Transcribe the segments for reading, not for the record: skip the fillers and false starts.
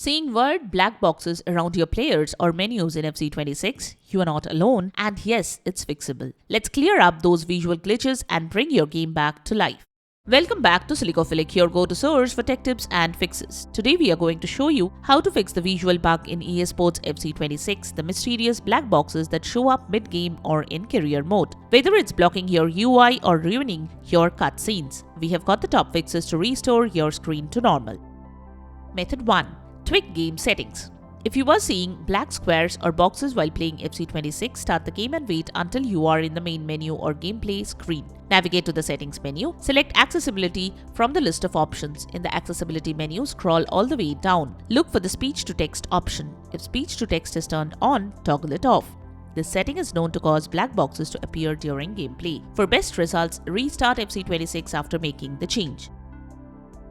Seeing word black boxes around your players or menus in FC26? You are not alone, and yes, it's fixable. Let's clear up those visual glitches and bring your game back to life. Welcome back to Silicophilic, your go-to source for tech tips and fixes. Today we are going to show you how to fix the visual bug in EA Sports FC26, the mysterious black boxes that show up mid-game or in career mode. Whether it's blocking your UI or ruining your cutscenes, we have got the top fixes to restore your screen to normal. Method 1. Tweak game settings. If you are seeing black squares or boxes while playing FC26, start the game and wait until you are in the main menu or gameplay screen. Navigate to the settings menu, select accessibility from the list of options. In the accessibility menu, scroll all the way down. Look for the speech to text option. If speech to text is turned on, toggle it off. This setting is known to cause black boxes to appear during gameplay. For best results, restart FC26 after making the change.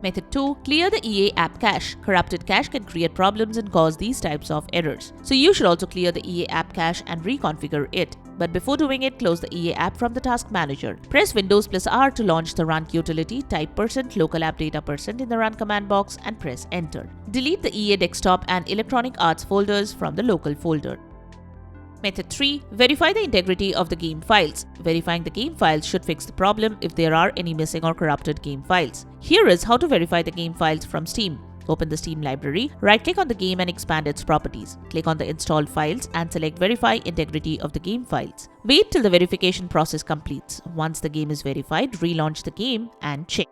Method 2. Clear the EA app cache. Corrupted cache can create problems and cause these types of errors. So you should also clear the EA app cache and reconfigure it. But before doing it, close the EA app from the task manager. Press Windows plus R to launch the run utility, type %local app data % in the run command box and press enter. Delete the EA desktop and electronic arts folders from the local folder. Method 3. Verify the integrity of the game files. Verifying the game files should fix the problem if there are any missing or corrupted game files. Here is how to verify the game files from Steam. Open the Steam library, right-click on the game and expand its properties. Click on the installed files and select Verify Integrity of the game files. Wait till the verification process completes. Once the game is verified, relaunch the game and check.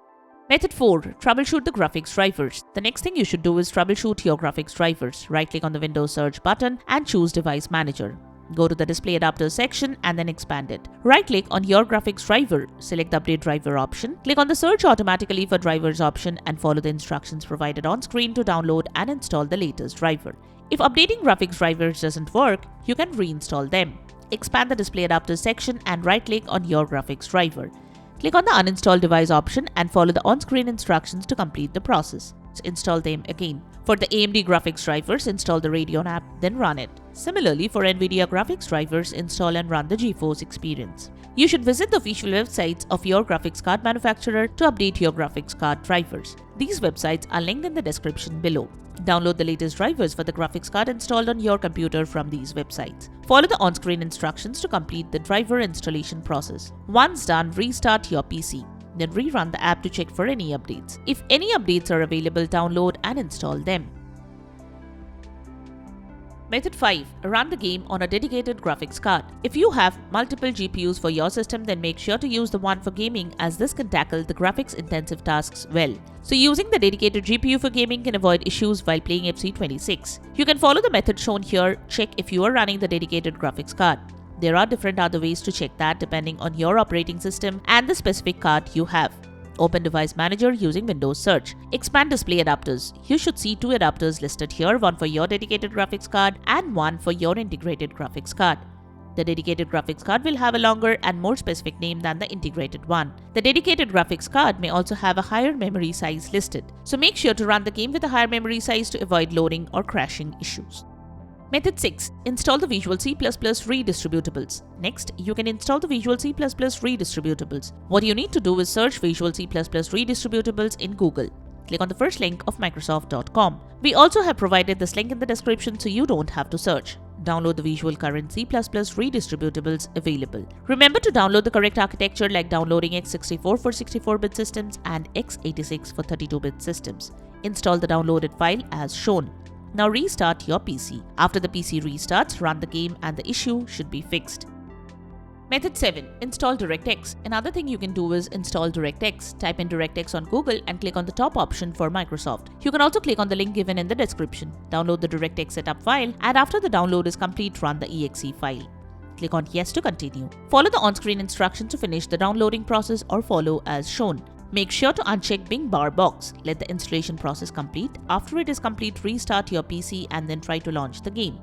Method 4. Troubleshoot the graphics drivers. The next thing you should do is troubleshoot your graphics drivers. Right-click on the Windows search button and choose Device Manager. Go to the Display Adapters section and then expand it. Right-click on your graphics driver, select the Update Driver option, click on the Search Automatically for Drivers option and follow the instructions provided on screen to download and install the latest driver. If updating graphics drivers doesn't work, you can reinstall them. Expand the Display Adapters section and right-click on your graphics driver. Click on the Uninstall Device option and follow the on-screen instructions to complete the process. Install them again. For the AMD graphics drivers, install the Radeon app, then run it. Similarly, for NVIDIA graphics drivers, install and run the GeForce Experience. You should visit the official websites of your graphics card manufacturer to update your graphics card drivers. These websites are linked in the description below. Download the latest drivers for the graphics card installed on your computer from these websites. Follow the on-screen instructions to complete the driver installation process. Once done, restart your PC. Then rerun the app to check for any updates. If any updates are available, download and install them. Method 5. Run the game on a dedicated graphics card. If you have multiple GPUs for your system, then make sure to use the one for gaming, as this can tackle the graphics intensive tasks well. So using the dedicated GPU for gaming can avoid issues while playing FC26. You can follow the method shown here. Check if you are running the dedicated graphics card. There are different other ways to check that depending on your operating system and the specific card you have. Open Device Manager using Windows Search. Expand Display Adapters. You should see 2 adapters listed here, one for your dedicated graphics card and one for your integrated graphics card. The dedicated graphics card will have a longer and more specific name than the integrated one. The dedicated graphics card may also have a higher memory size listed, so make sure to run the game with a higher memory size to avoid loading or crashing issues. Method 6. Install the Visual C++ redistributables. Next, you can install the Visual C++ redistributables. What you need to do is search Visual C++ redistributables in Google. Click on the first link of Microsoft.com. We also have provided this link in the description so you don't have to search. Download the Visual Current C++ redistributables available. Remember to download the correct architecture, like downloading x64 for 64-bit systems and x86 for 32-bit systems. Install the downloaded file as shown. Now restart your PC. After the PC restarts, run the game and the issue should be fixed. Method 7. Install DirectX. Another thing you can do is install DirectX. Type in DirectX on Google and click on the top option for Microsoft. You can also click on the link given in the description. Download the DirectX setup file, and after the download is complete, run the exe file. Click on Yes to continue. Follow the on-screen instructions to finish the downloading process or follow as shown. Make sure to uncheck Bing bar box. Let the installation process complete. After it is complete, restart your PC and then try to launch the game.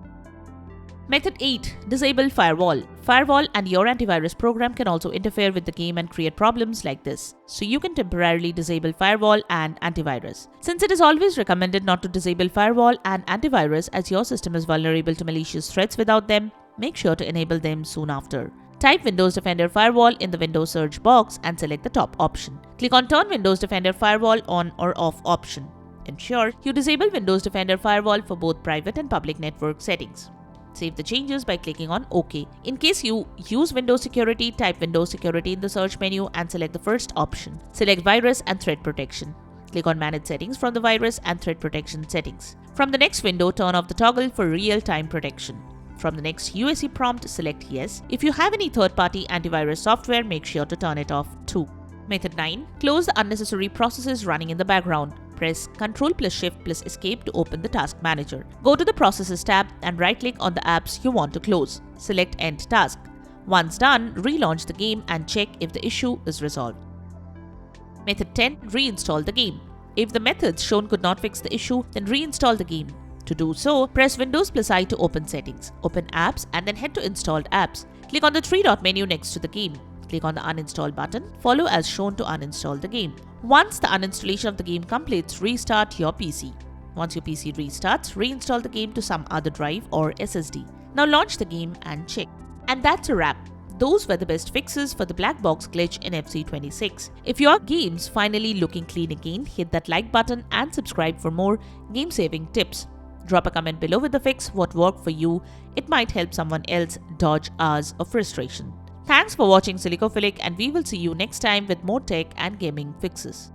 Method 8. Disable Firewall. Firewall and your antivirus program can also interfere with the game and create problems like this. So you can temporarily disable Firewall and antivirus. Since it is always recommended not to disable Firewall and antivirus, as your system is vulnerable to malicious threats without them, make sure to enable them soon after. Type Windows Defender Firewall in the Windows search box and select the top option. Click on Turn Windows Defender Firewall on or off option. Ensure you disable Windows Defender Firewall for both private and public network settings. Save the changes by clicking on OK. In case you use Windows Security, type Windows Security in the search menu and select the first option. Select Virus and Threat Protection. Click on Manage Settings from the Virus and Threat Protection settings. From the next window, turn off the toggle for real-time protection. From the next UAC prompt, select Yes. If you have any third-party antivirus software, make sure to turn it off too. Method 9. Close the unnecessary processes running in the background. Press Ctrl plus Shift plus Escape to open the Task Manager. Go to the Processes tab and right-click on the apps you want to close. Select End Task. Once done, relaunch the game and check if the issue is resolved. Method 10. Reinstall the game. If the methods shown could not fix the issue, then reinstall the game. To do so, press Windows plus I to open Settings. Open Apps and then head to Installed Apps. Click on the three-dot menu next to the game. Click on the Uninstall button. Follow as shown to uninstall the game. Once the uninstallation of the game completes, restart your PC. Once your PC restarts, reinstall the game to some other drive or SSD. Now launch the game and check. And that's a wrap. Those were the best fixes for the Blackbox glitch in FC26. If your game's finally looking clean again, hit that like button and subscribe for more game-saving tips. Drop a comment below with the fix, what worked for you. It might help someone else dodge hours of frustration. Thanks for watching Silicophilic, and we will see you next time with more tech and gaming fixes.